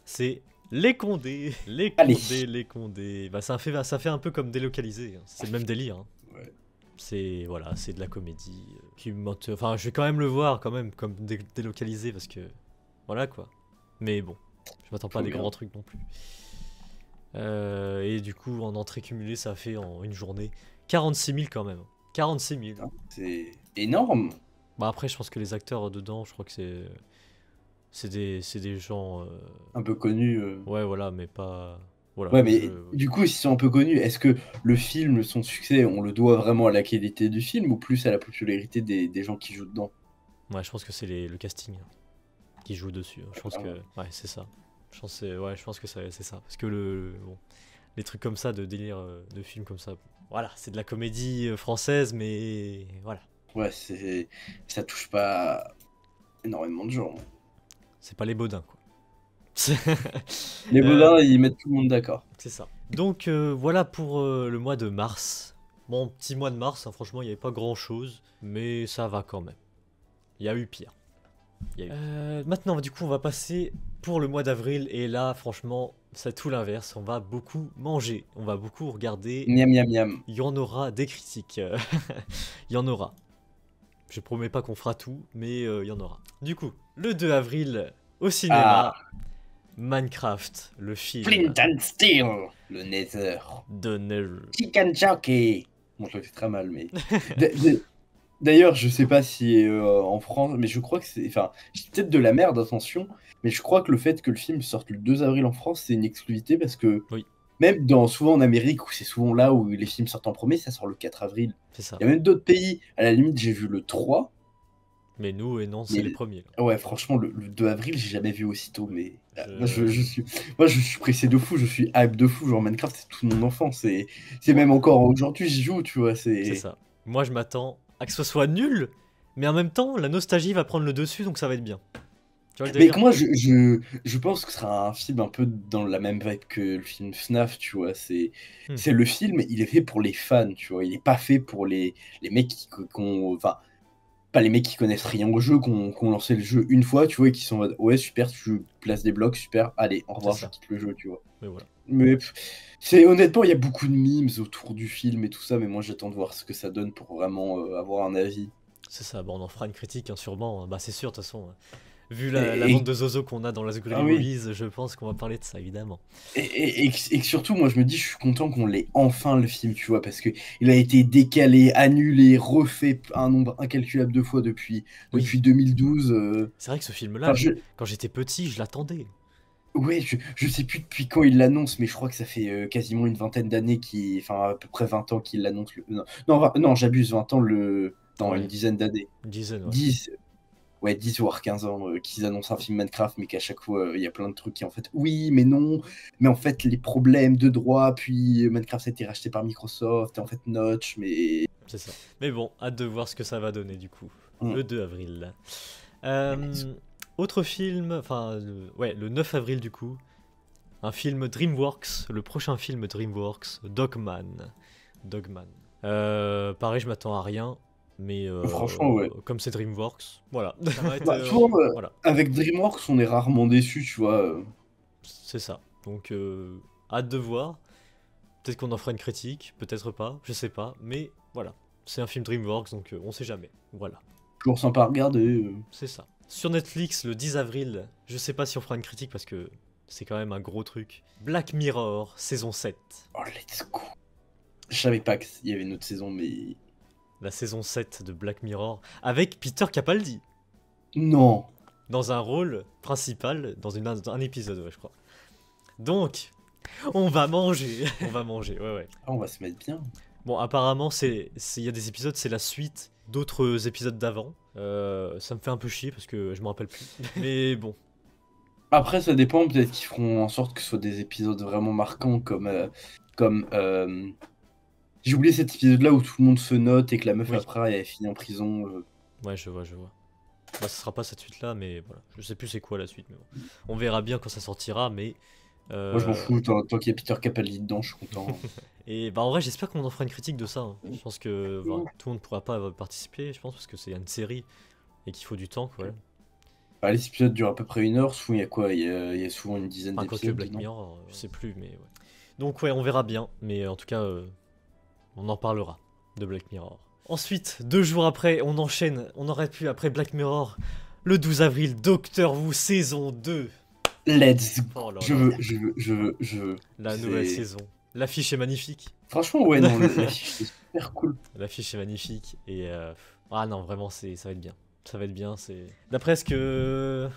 c'est Les Condés. Les Allez. Condés, Les Condés. Bah, ça fait un peu comme Délocalisé, hein. C'est le même délire. Hein. Ouais. C'est voilà, c'est de la comédie qui enfin, je vais quand même le voir quand même comme Délocalisé parce que voilà quoi. Mais bon, je m'attends pas à des grands trucs non plus. Et du coup, en entrée cumulée, ça fait en une journée 46 000 quand même. 46 000. C'est énorme. Bah après, je pense que les acteurs dedans, je crois que c'est des gens. Un peu connus. Ouais, voilà, mais pas. Voilà. Ouais, mais du coup, s'ils sont un peu connus, est-ce que le film, son succès, on le doit vraiment à la qualité du film ou plus à la popularité des gens qui jouent dedans? Ouais, je pense que c'est le casting qui joue dessus. Je pense que. Ouais, c'est ça. Je pense que c'est ça. Parce que bon, les trucs comme ça, de délire de films comme ça, voilà, c'est de la comédie française, mais voilà. Ouais, ça touche pas énormément de gens. C'est pas les Baudins, quoi. Les Baudins, ils mettent tout le monde d'accord. C'est ça. Donc voilà pour le mois de mars. Bon, petit mois de mars, hein, franchement, il n'y avait pas grand-chose, mais ça va quand même. Il y a eu pire. Maintenant, du coup, on va passer pour le mois d'avril, et là, franchement, c'est tout l'inverse. On va beaucoup manger, on va beaucoup regarder. Miam, miam, miam. Il y en aura des critiques. Il y en aura. Je promets pas qu'on fera tout, mais il y en aura. Du coup, le 2 avril, au cinéma, Minecraft, le film. Flint and Steel, le Nether. Chicken Jockey. Bon, je le fais très mal, mais... D'ailleurs, je sais pas si en France, mais je crois que c'est... Enfin, j'ai peut-être de la merde, attention, mais je crois que le fait que le film sorte le 2 avril en France, c'est une exclusivité parce que... Oui. Même souvent en Amérique, où c'est souvent là où les films sortent en premier, ça sort le 4 avril. C'est ça. Il y a même d'autres pays, à la limite, j'ai vu le 3. Mais nous, et non, c'est les premiers. Là. Ouais, franchement, le 2 avril, j'ai jamais vu aussitôt, mais moi, je suis pressé de fou, je suis hype de fou. Genre, Minecraft, c'est toute mon enfance. C'est même encore aujourd'hui, j'y joue, tu vois. C'est ça. Moi, je m'attends à que ce soit nul, mais en même temps, la nostalgie va prendre le dessus, donc ça va être bien. Mais moi, je pense que ce sera un film un peu dans la même vibe que le film FNAF, tu vois. C'est le film, il est fait pour les fans, tu vois. Il est pas fait pour les mecs enfin, pas les mecs qui connaissent rien au jeu, qui ont lancé le jeu une fois, tu vois, et qui sont en mode ouais, super, tu places des blocs, super, allez, au revoir, je quitte le jeu, tu vois. Mais voilà. Mais honnêtement, il y a beaucoup de memes autour du film et tout ça, mais moi j'attends de voir ce que ça donne pour vraiment avoir un avis. C'est ça, bon, on en fera une critique, hein, sûrement. Bah, c'est sûr, de toute façon. Vu la bande de Zozo qu'on a dans la Movies, je pense qu'on va parler de ça, évidemment. Et surtout, moi, je me dis, je suis content qu'on l'ait enfin, le film, tu vois, parce qu'il a été décalé, annulé, refait un nombre incalculable de fois depuis 2012. C'est vrai que ce film-là, quand j'étais petit, je l'attendais. Ouais, je sais plus depuis quand il l'annonce, mais je crois que ça fait quasiment une vingtaine d'années enfin, à peu près 20 ans qu'il l'annonce. Non, j'abuse, 20 ans, une dizaine d'années. Une dizaine, ouais. 10 voire 15 ans qu'ils annoncent un film Minecraft, mais qu'à chaque fois il y a plein de trucs qui en fait oui mais non, mais en fait les problèmes de droit, puis Minecraft a été racheté par Microsoft et en fait Notch, mais c'est ça. Mais bon, hâte de voir ce que ça va donner du coup le 2 avril. Autre film, enfin le 9 avril du coup, un film DreamWorks, le prochain film DreamWorks, Dogman. Pareil, je m'attends à rien. Mais franchement, ouais. Comme c'est DreamWorks, voilà. Ça va être, voilà. Avec DreamWorks, on est rarement déçus, tu vois. C'est ça. Donc, hâte de voir. Peut-être qu'on en fera une critique, peut-être pas, je sais pas. Mais voilà, c'est un film DreamWorks, donc on sait jamais. Voilà. Toujours sympa à regarder. C'est ça. Sur Netflix, le 10 avril, je sais pas si on fera une critique parce que c'est quand même un gros truc. Black Mirror, saison 7. Oh, let's go. Je savais pas qu'il y avait une autre saison, mais... La saison 7 de Black Mirror, avec Peter Capaldi. Non. Dans un rôle principal, dans un épisode, ouais, je crois. Donc, on va manger. On va manger, ouais, ouais. Ah, on va se mettre bien. Bon, apparemment, il y a des épisodes, c'est la suite d'autres épisodes d'avant. Ça me fait un peu chier parce que je me rappelle plus. Mais bon, Après, ça dépend, peut-être qu'ils feront en sorte que ce soit des épisodes vraiment marquants comme j'ai oublié cet épisode-là où tout le monde se note et que la meuf oui, après elle finit en prison. ouais, je vois, je vois. Bah, ce sera pas cette suite-là, mais voilà. Je sais plus c'est quoi la suite, mais bon. On verra bien quand ça sortira, mais. Moi je m'en euh, fous, tant qu'il y a Peter Capaldi dedans, je suis content. Et bah en vrai, j'espère qu'on en fera une critique de ça, hein. Je pense que voilà, tout le monde pourra pas participer, je pense, parce que c'est une série et qu'il faut du temps, quoi. Bah, les épisodes durent à peu près 1 heure, souvent il y a quoi? Il y a souvent une dizaine Enfin, quoique d'épisodes Black dedans. Mirror, je sais plus, mais ouais. Donc ouais, on verra bien, mais en tout cas, on en parlera de Black Mirror. Ensuite, 2 jours après, on enchaîne, on aurait pu, après Black Mirror, le 12 avril, Doctor Who saison 2. Let's go. Oh là Je là, veux, je veux, je veux, je veux. la nouvelle C'est... saison. L'affiche est magnifique. Franchement, ouais, non, l'affiche est super cool. L'affiche est magnifique et ah non, vraiment, ça va être bien. Ça va être bien, c'est. D'après ce que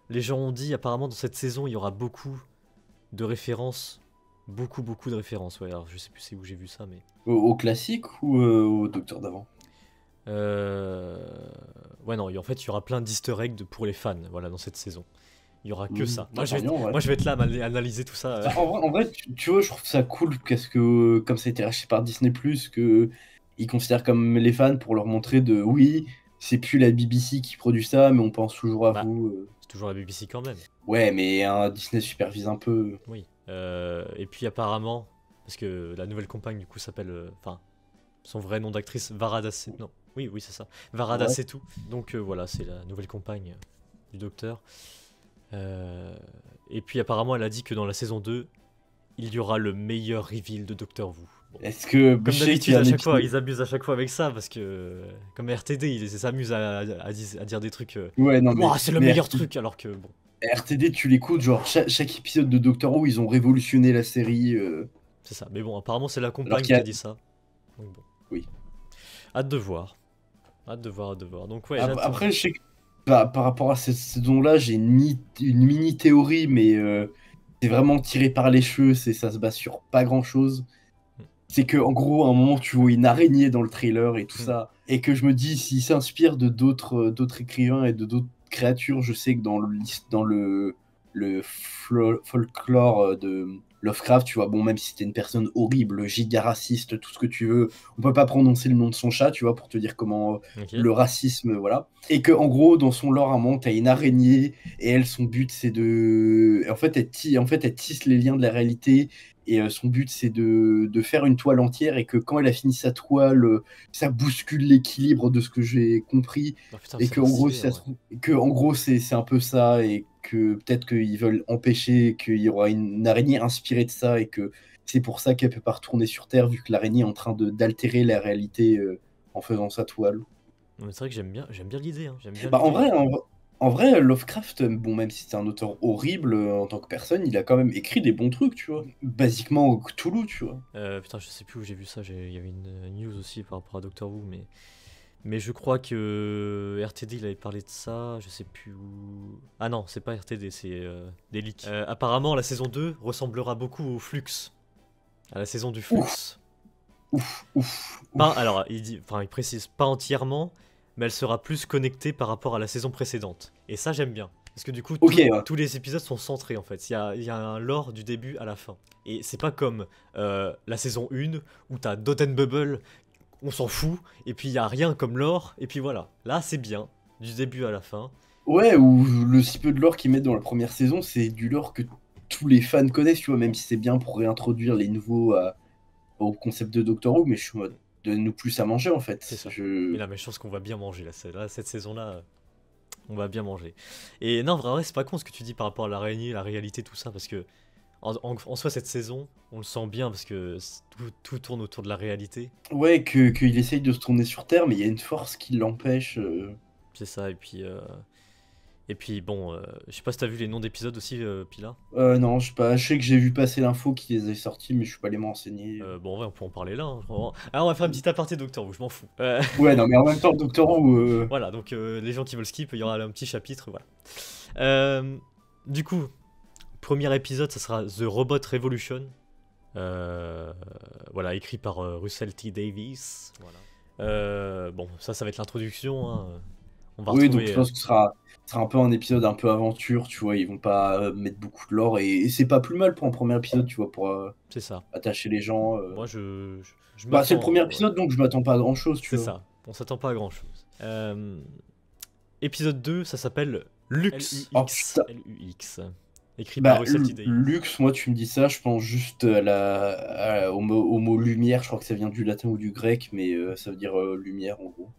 les gens ont dit, apparemment dans cette saison, il y aura beaucoup de références, beaucoup de références. Ouais, alors je sais plus c'est où j'ai vu ça, mais Au classique ou au Docteur d'avant? euh... ouais non, en fait, il y aura plein d'Easter eggs pour les fans. Voilà, dans cette saison, il y aura que ça. Tant mieux, ouais. Moi, je vais être là à analyser tout ça. Enfin, en vrai, tu vois, je trouve ça cool parce que, comme ça a été racheté par Disney+, que ils considèrent comme les fans pour leur montrer de, oui, c'est plus la BBC qui produit ça, mais on pense toujours à Bah, vous. c'est toujours la BBC quand même. Ouais, mais un Disney supervise un peu. Oui. Et puis apparemment, parce que la nouvelle compagne du coup s'appelle, enfin, son vrai nom d'actrice, Varada Setu. Non, oui, oui, c'est ça. Varada Ouais. Setu. Donc voilà, c'est la nouvelle compagne du docteur. Euh, et puis apparemment, elle a dit que dans la saison 2, il y aura le meilleur reveal de Doctor Who. Bon. Est-ce que Comme je sais qu'il y d'habitude, a à un chaque fois, épisode. ils abusent à chaque fois avec ça parce que, comme RTD, ils s'amusent à dire des trucs. Ouais, non, Ouah, c'est le mais meilleur truc, alors que bon. RTD, tu l'écoutes, genre, chaque épisode de Doctor Who, ils ont révolutionné la série. C'est ça. Mais bon, apparemment, c'est la Alors compagne qu'il y qui a. a dit ça. Donc bon. Oui. Hâte de voir. Hâte de voir, hâte de voir. Donc ouais, j'attends. Après, je sais que bah, par rapport à cette saison-là, j'ai une mini théorie, mais c'est vraiment tiré par les cheveux, ça se base sur pas grand-chose. C'est que en gros, à un moment, tu vois une araignée dans le trailer et tout Hmm. ça, et que je me dis, s'il s'inspire de d'autres écrivains et de d'autres créatures, je sais que dans le folklore de Lovecraft, tu vois, bon, même si c'était une personne horrible, giga raciste, tout ce que tu veux, on peut pas prononcer le nom de son chat, tu vois, pour te dire comment Ok. le racisme, voilà. Et que en gros, dans son lore, à un moment, t'as une araignée, et elle, son but, c'est de. En fait, elle tisse les liens de la réalité et son but, c'est de faire une toile entière et que quand elle a fini sa toile, ça bouscule l'équilibre de ce que j'ai compris. Ah putain, Et ça a que l'air en gros, stylé, en vrai. c'est un peu ça. Et que peut-être qu'ils veulent empêcher qu'il y aura une araignée inspirée de ça. Et que c'est pour ça qu'elle peut pas retourner sur Terre, vu que l'araignée est en train d'altérer la réalité en faisant sa toile. Non, mais c'est vrai que j'aime bien l'idée, hein. J'aime bien Bah, en l'idée. vrai, en vrai, Lovecraft, bon, même si c'est un auteur horrible en tant que personne, il a quand même écrit des bons trucs, tu vois. Basiquement, Cthulhu, tu vois. Putain, je sais plus où j'ai vu ça. Il y avait une news aussi par rapport à Doctor Who, mais je crois que RTD il avait parlé de ça. Je sais plus où. Ah non, c'est pas RTD, c'est des leaks. Apparemment, la saison 2 ressemblera beaucoup au Flux, à la saison du Ouf, Flux. ouf, ouf, Pas, ouf. alors, il précise pas entièrement, mais elle sera plus connectée par rapport à la saison précédente. Et ça, j'aime bien. Parce que du coup, Ok, ouais. tous les épisodes sont centrés en fait. Il y a un lore du début à la fin. Et c'est pas comme la saison 1 où t'as Dot and Bubble, on s'en fout, et puis il y a rien comme lore, et puis voilà. Là, c'est bien, du début à la fin. Ouais, ou le si peu de lore qu'ils mettent dans la première saison, c'est du lore que tous les fans connaissent, tu vois, même si c'est bien pour réintroduire les nouveaux au concept de Doctor Who, mais je suis en mode de nous plus à manger en C'est fait. ça. Mais là, mais je pense qu'on va bien manger là, cette saison-là. On va bien manger. Et non, vraiment, c'est pas con ce que tu dis par rapport à l'araignée, la réalité, tout ça, parce que en soi, cette saison, on le sent bien parce que tout tourne autour de la réalité. Ouais, qu'il essaye de se tourner sur Terre, mais il y a une force qui l'empêche. C'est ça, Et puis bon, je sais pas si t'as vu les noms d'épisodes aussi, Pila. Non, je sais pas. Je sais que j'ai vu passer l'info qui les avait sortis, mais je suis pas allé m'enseigner. Bon, en vrai, on peut en parler là. Hein. Ah, on va faire un petit aparté Doctor Who, je m'en fous. Ouais, non, mais en même temps, Doctor Who. Voilà, donc les gens qui veulent skip, il y aura un petit chapitre, voilà. Du coup, premier épisode, ça sera The Robot Revolution. Voilà, écrit par Russell T. Davies. Voilà. Bon, ça va être l'introduction. Hein. On va Oui, retrouver, donc je pense que ce sera un peu un épisode un peu aventure, tu vois. Ils vont pas mettre beaucoup de lore et c'est pas plus mal pour un premier épisode, tu vois, pour c'est ça. attacher les gens. Moi, je Bah, c'est le m'attends. premier épisode, donc je m'attends pas à grand chose, tu C'est vois. ça. On s'attend pas à grand chose. Épisode 2, ça s'appelle Lux. Oh, putain. L-U-X. Écrit Bah, par Russell T. Davies. luxe, moi, tu me dis ça, je pense juste au mot lumière. Je crois que ça vient du latin ou du grec, mais ça veut dire lumière en gros.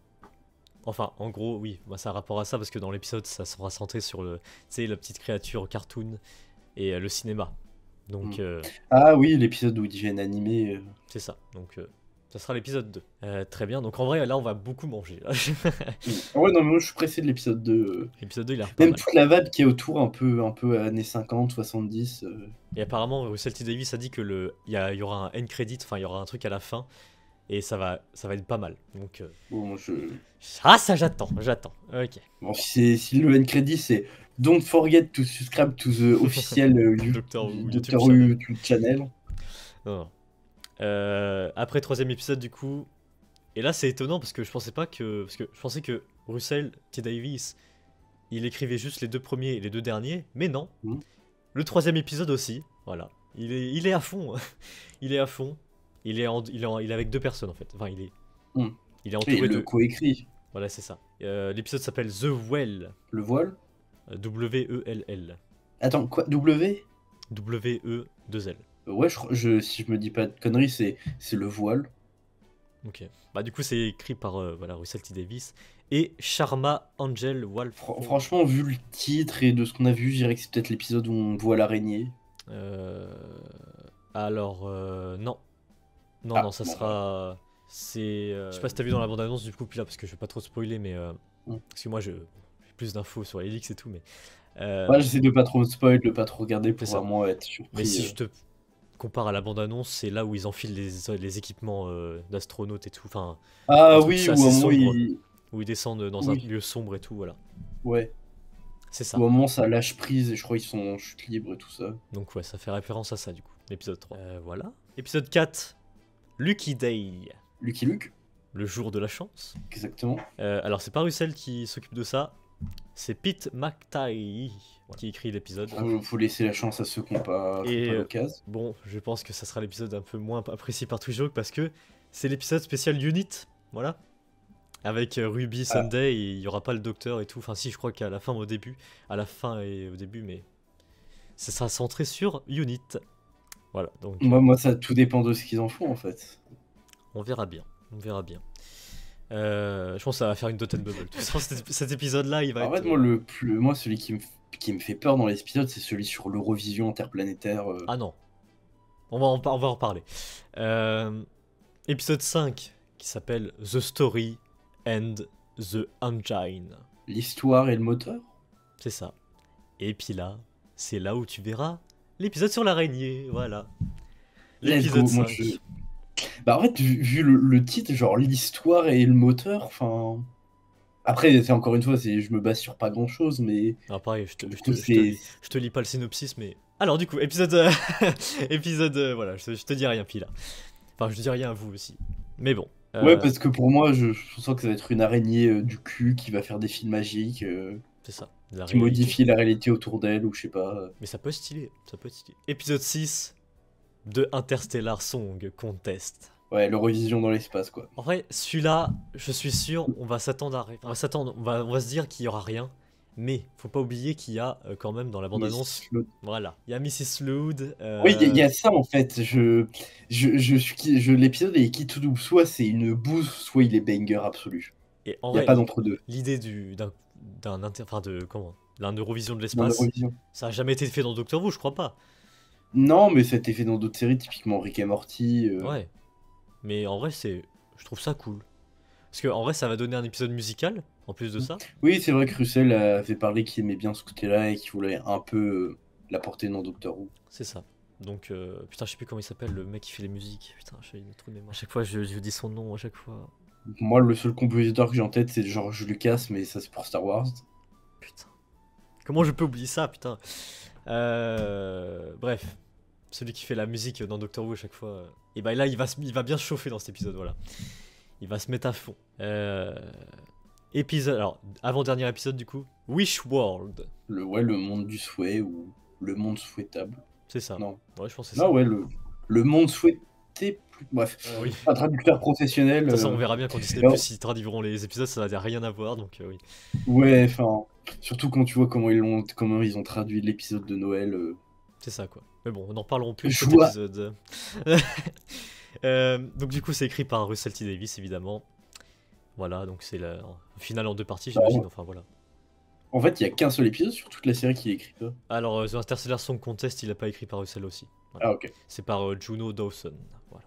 Enfin, en gros, oui, moi, ça a rapport à ça parce que dans l'épisode, ça sera centré sur la petite créature cartoon et le cinéma. Donc, Ah oui, l'épisode où ils deviennent animés. c'est ça. Donc, ça sera l'épisode 2. Très bien. Donc, en vrai, là, on va beaucoup manger. Là. Ouais, non, mais moi, je suis pressé de l'épisode 2. L'épisode 2, il a l'air pas Même mal. toute la vibe qui est autour, un peu années 50, 70. Et apparemment, Russell T. Davies a dit que il y aura un end credit, enfin, il y aura un truc à la fin. Et ça va être pas mal. Donc, Bon, moi, ah, ça, j'attends. Ok. bon, si le end credit c'est Don't forget to subscribe to the official Doctor Who Doctor YouTube Who channel. YouTube channel. Non. Après, troisième épisode, du coup. Et là, c'est étonnant parce que je pensais pas que. Parce que je pensais que Russell T. Davies, il écrivait juste les 2 premiers et les 2 derniers. Mais non. Le troisième épisode aussi. Voilà. Il est à fond. Il est à fond. Il est avec 2 personnes en fait. Enfin, il est Et entouré le de. coécrit. Voilà, c'est ça. L'épisode s'appelle The Well. Le voile. W-E-L-L. Attends, quoi? W? W-E-2-L. Ouais, si je me dis pas de conneries, c'est le voile. Ok. Bah, du coup, c'est écrit par voilà, Russell T. Davies et Sharma Angel Wolf. Franchement, vu le titre et de ce qu'on a vu, je dirais que c'est peut-être l'épisode où on voit l'araignée. Alors, non. Non, ça bon, sera. C'est. Je sais pas si t'as vu dans la bande-annonce du coup, puis là, parce que je vais pas trop spoiler, mais. Parce que moi, j'ai plus d'infos sur les leaks et tout, mais. Ouais, j'essaie de pas trop spoil, de pas trop regarder pour ça. vraiment être surpris. Mais si je te compare à la bande-annonce, c'est là où ils enfilent les équipements d'astronautes et tout. Enfin, ah un truc oui, assez où sombre, où ils descendent dans un Oui. lieu sombre et tout, voilà. Ouais. C'est ça. Au moment ça lâche prise et je crois qu'ils sont en chute libre et tout ça. Donc ouais, ça fait référence à ça du coup. L'épisode 3. Voilà. Épisode 4. Lucky Day. Lucky Luke, Le jour de la chance. exactement. Alors c'est pas Russell qui s'occupe de ça. C'est Pete McTighe qui écrit l'épisode. Faut laisser la chance à ceux qui n'ont pas l'occasion. Bon, je pense que ça sera l'épisode un peu moins apprécié par Twitch parce que c'est l'épisode spécial Unit. Voilà. Avec Ruby Sunday, et il y aura pas le docteur et tout. Enfin si, je crois qu'à la fin, au début. À la fin et au début, mais ça sera centré sur Unit. Voilà, donc... Moi, ça tout dépend de ce qu'ils en font, en fait. On verra bien. Je pense que ça va faire une dot and bubble. De toute façon, cet épisode-là, il va En être... fait, moi, celui qui me fait peur dans l'épisode, c'est celui sur l'Eurovision interplanétaire. Ah non. On va en reparler. Épisode 5, qui s'appelle The Story and the Engine. L'histoire et le moteur. C'est ça. Et puis là, c'est là où tu verras l'épisode sur l'araignée, voilà. L'épisode 5. Bah en fait, vu le titre, genre l'histoire et le moteur, enfin... Après, c'est encore une fois, je me base sur pas grand-chose, mais... Ah pareil, je te lis pas le synopsis, mais... Alors du coup, épisode... voilà, je te dis rien, puis là. Enfin, je te dis rien à vous aussi. Mais bon. Ouais, parce que pour moi, je sens que ça va être une araignée du cul qui va faire des fils magiques. C'est ça. Qui modifie la réalité autour d'elle, ou je sais pas. Mais ça peut être stylé, Épisode 6 de Interstellar Song Contest. Ouais, l'Eurovision dans l'espace, quoi. En vrai, celui-là, je suis sûr, on va s'attendre à... On va se dire qu'il y aura rien. Mais faut pas oublier qu'il y a quand même dans la bande-annonce... Voilà, il y a Mrs. Loud. Oui, il y a ça en fait. L'épisode est qui tout double. Soit c'est une bouse, soit il est banger absolu. Et en il n'y a vrai, pas d'entre-deux. L'idée d'un Eurovision de l'espace, ça a jamais été fait dans Doctor Who, je crois pas. Non, mais ça a été fait dans d'autres séries, typiquement Rick et Morty. Ouais. Mais en vrai, je trouve ça cool. Parce qu'en vrai, ça va donner un épisode musical, en plus de ça. Oui, c'est vrai que Russell avait parlé qu'il aimait bien ce côté-là et qu'il voulait un peu l'apporter dans Doctor Who. C'est ça. Donc, putain, je sais plus comment il s'appelle, le mec qui fait les musiques. Putain, j'ai une trou de mémoire. À chaque fois, je dis son nom, à chaque fois. Moi, le seul compositeur que j'ai en tête, c'est George Lucas, mais ça, c'est pour Star Wars. Putain. Comment je peux oublier ça, putain. Bref. Celui qui fait la musique dans Doctor Who à chaque fois. Et bah là, il va bien se chauffer dans cet épisode, voilà. Il va se mettre à fond. Épisode. Alors, avant-dernier épisode, du coup. Wish World. Le monde du souhait ou le monde souhaitable. C'est ça. Non. Ouais, je pense que c'est Ah ça. ouais, le monde souhaité. Bref, Oui. un traducteur professionnel. De toute façon, on verra bien quand Disney Plus ils traduiront les épisodes, ça n'a rien à voir, donc oui. Ouais, enfin, surtout quand tu vois comment ils ont traduit l'épisode de Noël. C'est ça, quoi. Mais bon, on n'en parlerons plus de cet Joie. épisode. Donc du coup, c'est écrit par Russell T Davies, évidemment. Voilà, donc c'est la finale en 2 parties, j'imagine. Enfin, voilà. En fait, il y a qu'un seul épisode sur toute la série qui est écrit. Alors, The Interstellar Song Contest, il n'a pas écrit par Russell aussi. Voilà. Ah, ok. C'est par Juno Dawson. Voilà.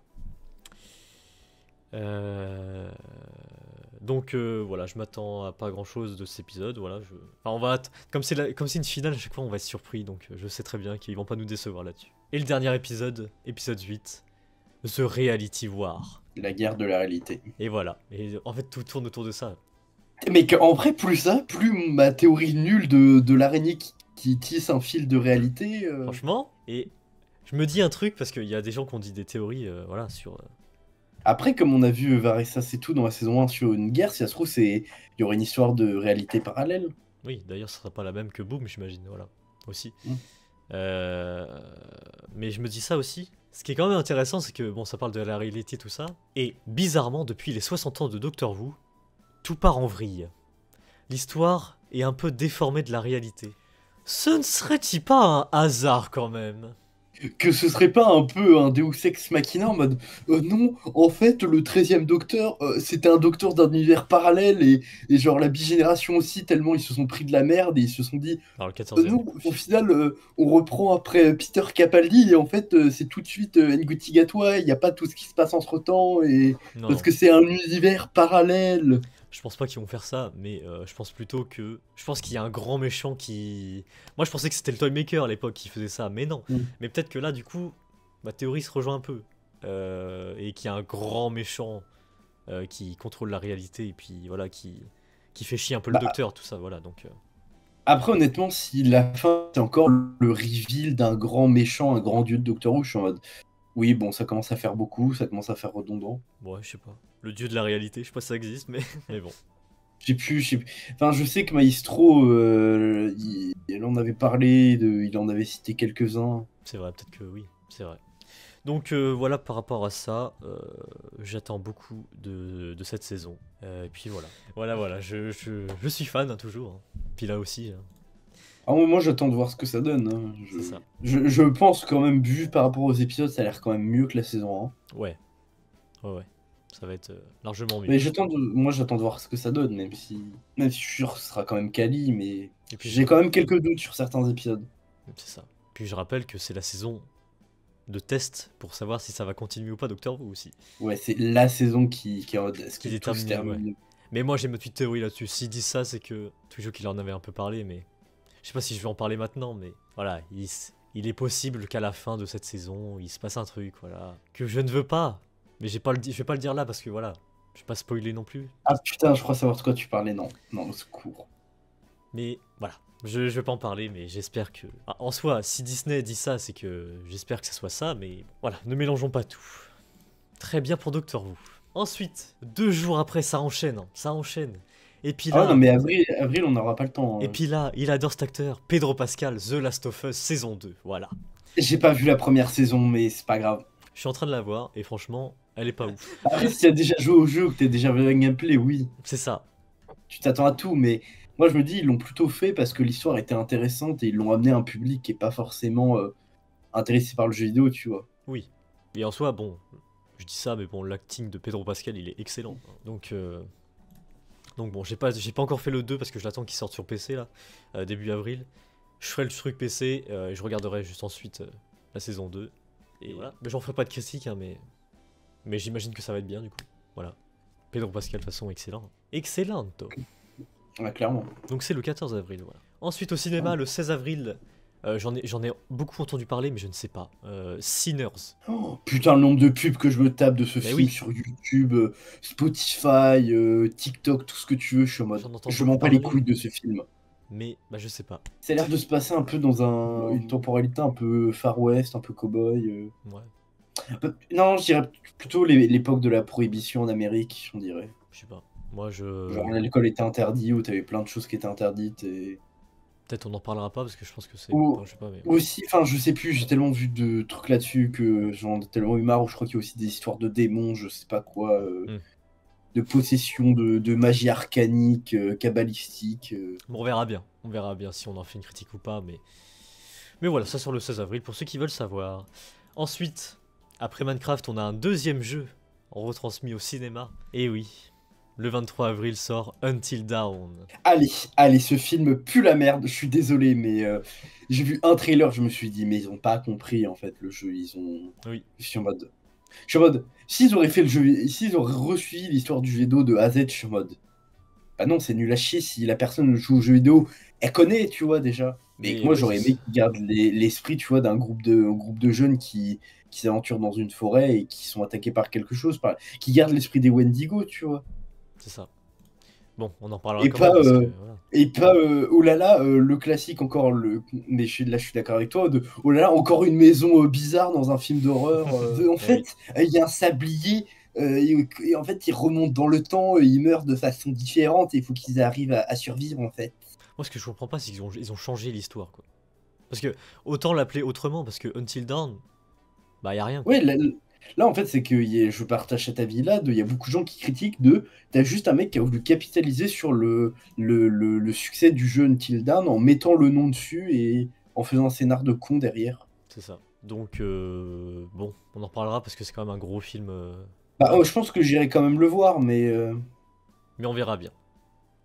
Donc voilà, je m'attends à pas grand chose de cet épisode. Voilà, enfin, comme c'est une finale, à chaque fois on va être surpris, donc je sais très bien qu'ils vont pas nous décevoir là-dessus. Et le dernier épisode, épisode 8, The Reality War. La guerre de la réalité. Et voilà, et en fait tout tourne autour de ça. Mais en vrai, plus ça, plus ma théorie nulle de l'araignée qui tisse un fil de réalité. Franchement, et je me dis un truc, parce qu'il y a des gens qui ont dit des théories voilà, sur... Après, comme on a vu Varessa c'est tout dans la saison 1 sur une guerre, si ça se trouve, il y aurait une histoire de réalité parallèle. Oui, d'ailleurs, ce sera pas la même que Boom, j'imagine, voilà, aussi. Mais je me dis ça aussi. Ce qui est quand même intéressant, c'est que, bon, ça parle de la réalité, tout ça. Et bizarrement, depuis les 60 ans de Doctor Who, tout part en vrille. L'histoire est un peu déformée de la réalité. Ce ne serait-il pas un hasard quand même? Que ce serait pas un peu un Deus Ex Machina en mode non, en fait, le 13e docteur, c'était un docteur d'un univers parallèle et genre la bigénération aussi, tellement ils se sont pris de la merde et ils se sont dit Alors, le 14e. non, au final, on reprend après Peter Capaldi et en fait, c'est tout de suite Ngouti Gatwa, il n'y a pas tout ce qui se passe entre temps et Non, parce que c'est un univers parallèle. je pense pas qu'ils vont faire ça, mais je pense plutôt que... Je pense qu'il y a un grand méchant qui... Moi je pensais que c'était le Toymaker à l'époque qui faisait ça, mais non. Mais peut-être que là du coup, ma théorie se rejoint un peu. Et qu'il y a un grand méchant qui contrôle la réalité et puis voilà, qui fait chier un peu le docteur, tout ça, voilà, donc... Après, honnêtement, si la fin, c'est encore le reveal d'un grand méchant, un grand dieu de Doctor Who, je suis en mode... Oui, bon, ça commence à faire beaucoup, ça commence à faire redondant. Ouais, je sais pas. Le dieu de la réalité, je sais pas si ça existe, mais, mais bon. Je sais plus. Enfin, je sais que Maestro, il en avait parlé, il en avait cité quelques-uns. C'est vrai, peut-être que oui, c'est vrai. Donc voilà, par rapport à ça, j'attends beaucoup de cette saison. Et puis voilà. Voilà, je suis fan, hein, toujours. Hein. Puis là aussi. Hein. Ah, moi, j'attends de voir ce que ça donne. Hein. C'est ça. Je pense quand même, vu par rapport aux épisodes, ça a l'air quand même mieux que la saison 1. Ouais. Ça va être largement mieux. Mais moi, j'attends de voir ce que ça donne, même si je suis sûr que ce sera quand même quali, mais j'ai quand même quelques doutes sur certains épisodes. C'est ça. Puis je rappelle que c'est la saison de test pour savoir si ça va continuer ou pas Doctor Who aussi. Ouais, c'est la saison qui est en mode, est-ce que Qui tout se termine. ouais. Mais moi j'ai ma petite théorie là-dessus. S'ils disent ça, c'est que toujours qu'il en avait un peu parlé, mais je sais pas si je vais en parler maintenant, mais voilà, il est possible qu'à la fin de cette saison, il se passe un truc, voilà, que je ne veux pas. Mais je vais pas le dire là parce que voilà, je vais pas spoiler non plus. Ah putain, je crois savoir de quoi tu parlais, non, au secours. Mais voilà, je vais pas en parler, mais j'espère que... Ah, en soi, si Disney dit ça, c'est que j'espère que ça soit ça, mais voilà, ne mélangeons pas tout. Très bien pour Doctor Who. Ensuite, 2 jours après, ça enchaîne, hein, ça enchaîne. Et puis là... Ah non, mais avril, on n'aura pas le temps. Et puis là, il adore cet acteur, Pedro Pascal, The Last of Us, saison 2, voilà. J'ai pas vu la première saison, mais c'est pas grave. Je suis en train de la voir, et franchement, elle est pas ouf. Après, si tu as déjà joué au jeu ou que tu as déjà vu un gameplay, oui. C'est ça. Tu t'attends à tout, mais moi je me dis, ils l'ont plutôt fait parce que l'histoire était intéressante et ils l'ont amené à un public qui est pas forcément intéressé par le jeu vidéo, tu vois. Oui. Et en soi, bon, je dis ça, mais bon, l'acting de Pedro Pascal, il est excellent. Donc bon, j'ai pas encore fait le 2 parce que je l'attends qu'il sorte sur PC, là, début avril. Je ferai le truc PC et je regarderai juste ensuite la saison 2. Et voilà. Mais j'en ferai pas de critique, hein, mais j'imagine que ça va être bien, du coup. Voilà. Pedro Pascal, de toute façon, excellent. Excellento. Ouais, clairement. Donc c'est le 14 avril, voilà. Ensuite au cinéma, le 16 avril, j'en ai beaucoup entendu parler, mais je ne sais pas. Sinners. Oh, putain, le nombre de pubs que je me tape de ce Mais film oui. sur YouTube, Spotify, TikTok, tout ce que tu veux, je suis en mode. J'en entends Je beaucoup m'en bats les parler, couilles de ce film. mais bah, je sais pas. Ça a l'air de se passer un peu dans une temporalité un peu Far West, un peu cow-boy. Ouais, Non, je dirais plutôt l'époque de la prohibition en Amérique, on dirait. je sais pas. Moi, je. Genre l'alcool était interdit, où t'avais plein de choses qui étaient interdites et. Peut-être on n'en parlera pas parce que je pense que c'est. Ou Enfin, je sais pas, mais. aussi, enfin je sais plus, j'ai tellement vu de trucs là-dessus que j'en ai tellement eu marre, où je crois qu'il y a aussi des histoires de démons, je sais pas quoi, Hmm. de possession de magie arcanique, kabbalistique. Bon, on verra bien. On verra bien si on en fait une critique ou pas, mais. Mais voilà, ça sur le 16 avril pour ceux qui veulent savoir. Ensuite, après Minecraft, on a un deuxième jeu retransmis au cinéma. Et oui, le 23 avril sort Until Dawn. Allez, ce film pue la merde, je suis désolé, mais j'ai vu un trailer, je me suis dit, mais ils ont pas compris en fait le jeu, ils ont. Oui. Je suis en mode, s'ils auraient fait le jeu, s'ils auraient reçu l'histoire du jeu vidéo de A à Z, je suis en mode, bah non, c'est nul à chier si la personne joue au jeu vidéo, elle connaît, tu vois, déjà. Mais Mais moi, ouais, j'aurais aimé qu'ils gardent l'esprit, tu vois, d'un groupe de jeunes qui s'aventurent dans une forêt et qui sont attaqués par quelque chose, qui gardent l'esprit des Wendigo, tu vois. c'est ça. Bon, on en parlera Et quand même parce que. Voilà. oh là là, le classique encore, mais là je suis d'accord avec toi, oh là là, encore une maison bizarre dans un film d'horreur. En fait, il y a un sablier, et en fait, ils remontent dans le temps, ils meurent de façon différente, et il faut qu'ils arrivent à survivre, en fait. Moi, ce que je comprends pas, c'est qu'ils ont changé l'histoire, quoi. Parce que, autant l'appeler autrement, parce que Until Dawn, bah, y a rien, quoi. Ouais, là, en fait, c'est que je partage cet avis-là, il y a beaucoup de gens qui critiquent t'as juste un mec qui a voulu capitaliser sur le succès du jeu Until Dawn en mettant le nom dessus et en faisant un scénar de con derrière. C'est ça. Donc, bon, on en reparlera parce que c'est quand même un gros film. Bah, je pense que j'irai quand même le voir, mais. Mais on verra bien.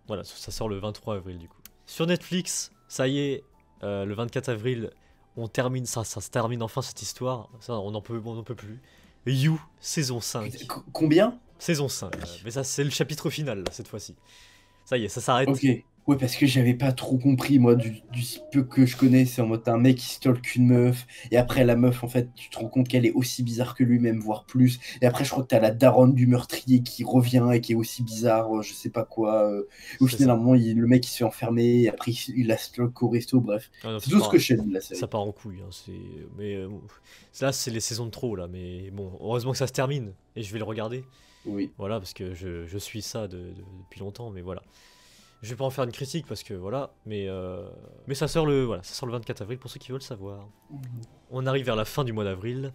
Voilà, ça sort le 23 avril, du coup. Sur Netflix, ça y est, le 24 avril, on termine ça se termine enfin cette histoire. Ça, on n'en peut plus. You, saison 5. Combien? Saison 5. Mais ça, c'est le chapitre final, là, cette fois-ci. Ça y est, ça s'arrête. Ok. Ouais, parce que j'avais pas trop compris, moi, du peu que je connais, c'est en mode t'as un mec qui stalk une meuf, et après la meuf, en fait, tu te rends compte qu'elle est aussi bizarre que lui-même, voire plus. Et après, je crois que t'as la daronne du meurtrier qui revient et qui est aussi bizarre, je sais pas quoi. Au C'est final, à ça. un moment, le mec il se fait enfermer, et après il la stalk au resto, bref. Ah non, C'est tout ce que je sais de la série. ça part en couille. Hein, mais là, c'est les saisons de trop, là. Mais bon, heureusement que ça se termine. Et je vais le regarder. Oui. Voilà, parce que je suis ça depuis longtemps. Mais voilà. Je vais pas en faire une critique parce que voilà. Mais ça sort ça sort le 24 avril pour ceux qui veulent savoir. On arrive vers la fin du mois d'avril.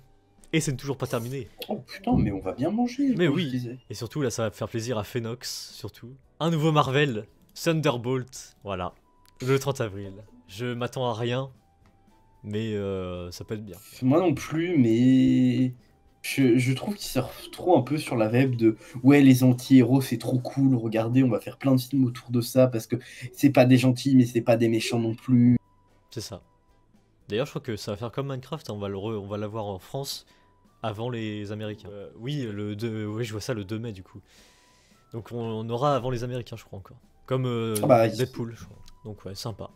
Et c'est toujours pas terminé. Oh putain, mais on va bien manger. Mais comme je oui. disais. Et surtout, là, ça va faire plaisir à Phoenix, surtout. Un nouveau Marvel, Thunderbolt. Voilà. Le 30 avril. Je m'attends à rien. Mais ça peut être bien. Moi non plus, mais je trouve qu'il surfe trop un peu sur la vibe de ouais, les anti-héros c'est trop cool, regardez, on va faire plein de films autour de ça parce que c'est pas des gentils mais c'est pas des méchants non plus. C'est ça. D'ailleurs, je crois que ça va faire comme Minecraft. Hein, on va l'avoir en France avant les Américains. Oui, oui, je vois ça le 2 mai du coup. Donc on aura avant les Américains, je crois encore. Comme Ah bah, Deadpool, je crois. Donc ouais, sympa.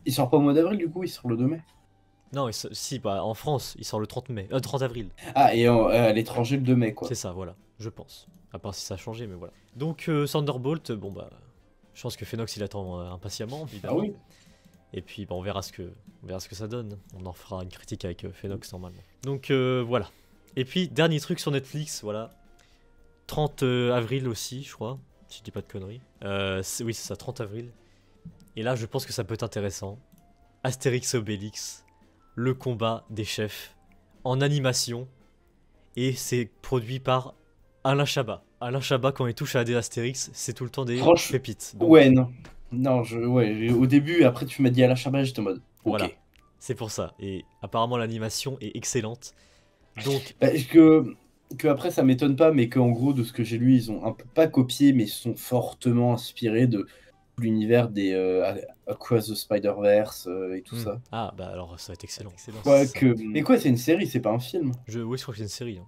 il sort pas au mois d'avril du coup, il sort le 2 mai. Non, si, bah, en France, il sort le 30 mai. 30 avril. Ah, et à l'étranger le 2 mai quoi. C'est ça, voilà. Je pense. À part si ça a changé, mais voilà. Donc Thunderbolt, bon bah... Je pense que Phoenix il attend impatiemment, Ah évidemment. oui. Et puis bah, on verra ce que ça donne. On en fera une critique avec Phoenix normalement. Donc voilà. Et puis dernier truc sur Netflix, voilà. 30 avril aussi, je crois. Si je dis pas de conneries. Oui, c'est ça, 30 avril. Et là, je pense que ça peut être intéressant. Astérix et Obélix, le combat des chefs, en animation. Et c'est produit par Alain Chabat. Alain Chabat, quand il touche à des Astérix, c'est tout le temps des pépites. Donc, Ouais, non. Non, ouais, au début, après tu m'as dit à la Chabat, j'étais en mode ok. voilà, c'est pour ça. Et apparemment, l'animation est excellente. Donc, Bah, que après ça m'étonne pas, mais qu'en gros de ce que j'ai lu, ils ont un peu pas copié, mais sont fortement inspirés de l'univers des Across the Spider-Verse et tout ça. Ah, bah alors ça va être excellent. Mais quoi, c'est une série, c'est pas un film. Oui, je crois que c'est une série. Hein.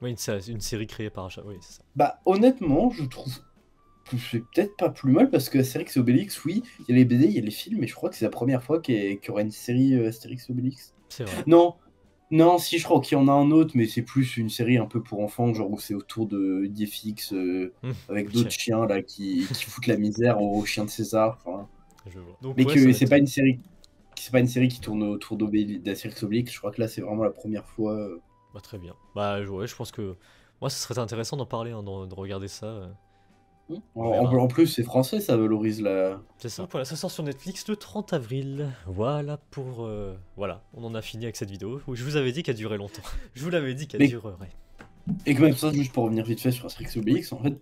Oui, une série créée par achat, oui, c'est ça. Bah, honnêtement, je trouve que c'est peut-être pas plus mal parce que Astérix et Obélix, oui, il y a les BD, il y a les films, mais je crois que c'est la première fois qu'il y aura une série Astérix et Obélix. C'est vrai. Non, non, si, je crois qu'il y en a un autre, mais c'est plus une série un peu pour enfants, genre où c'est autour de d'IFX avec d'autres Ok, chiens là qui foutent la misère aux chiens de César. Enfin, je vois. Donc mais ouais, ça que va être... c'est pas une série qui tourne autour d'Astérix et Obélix. Je crois que là, c'est vraiment la première fois. Bah, très bien. Bah ouais, je pense que... Moi, ce serait intéressant d'en parler, hein, de regarder ça. On verra. En plus, c'est français, ça valorise la. C'est ça. Donc voilà, ça sort sur Netflix le 30 avril. Voilà pour... Voilà, on en a fini avec cette vidéo. Où je vous avais dit qu'elle durait longtemps. Je vous l'avais dit qu'elle Mais- durerait. Et que même ça, juste pour revenir vite fait sur Astérix et Obélix, en fait,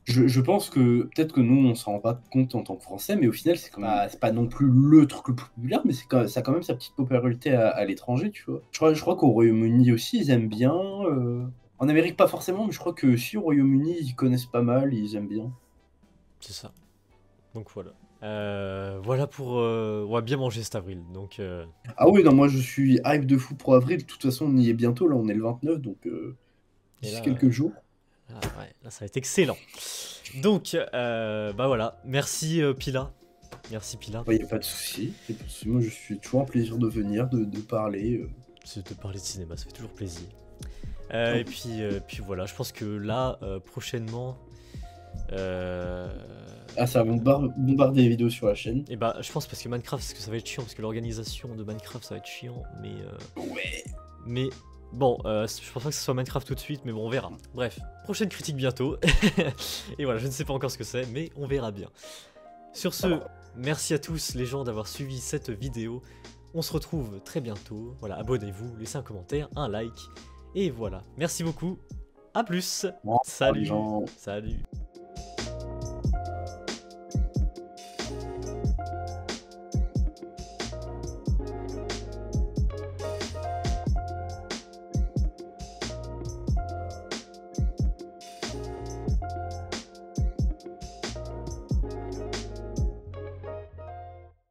je pense que peut-être que nous, on s'en rend pas compte en tant que Français, mais au final, c'est pas non plus le truc le plus populaire, mais ça a quand même sa petite popularité à l'étranger, tu vois. Je crois qu'au Royaume-Uni aussi, ils aiment bien. En Amérique, pas forcément, mais je crois que si au Royaume-Uni, ils connaissent pas mal, ils aiment bien. C'est ça. Donc voilà. Voilà pour... On va bien manger cet avril. Donc... Ah oui, non, moi je suis hype de fou pour avril. De toute façon, on y est bientôt. Là, on est le 29, donc Et d'ici là, quelques jours. ouais, là, ça va être excellent. Donc, bah voilà. Merci Pila. Merci Pila. Il n'y a pas de souci. Y a pas de souci. Moi, je suis toujours un plaisir de venir, de parler. C'est de parler de cinéma, ça fait toujours plaisir. Ah Et oui. puis voilà, je pense que là, prochainement... Ah, ça va bombarder les vidéos sur la chaîne. Et bah, je pense parce que Minecraft, parce que ça va être chiant, parce que l'organisation de Minecraft, ça va être chiant, Ouais. mais bon, je pense pas que ce soit Minecraft tout de suite, mais bon, on verra. Bref, prochaine critique bientôt. Et voilà, je ne sais pas encore ce que c'est, mais on verra bien. Sur ce, merci à tous les gens d'avoir suivi cette vidéo. On se retrouve très bientôt. Voilà, abonnez-vous, laissez un commentaire, un like. Et voilà, merci beaucoup. À plus. Au revoir, les Salut. gens. Salut.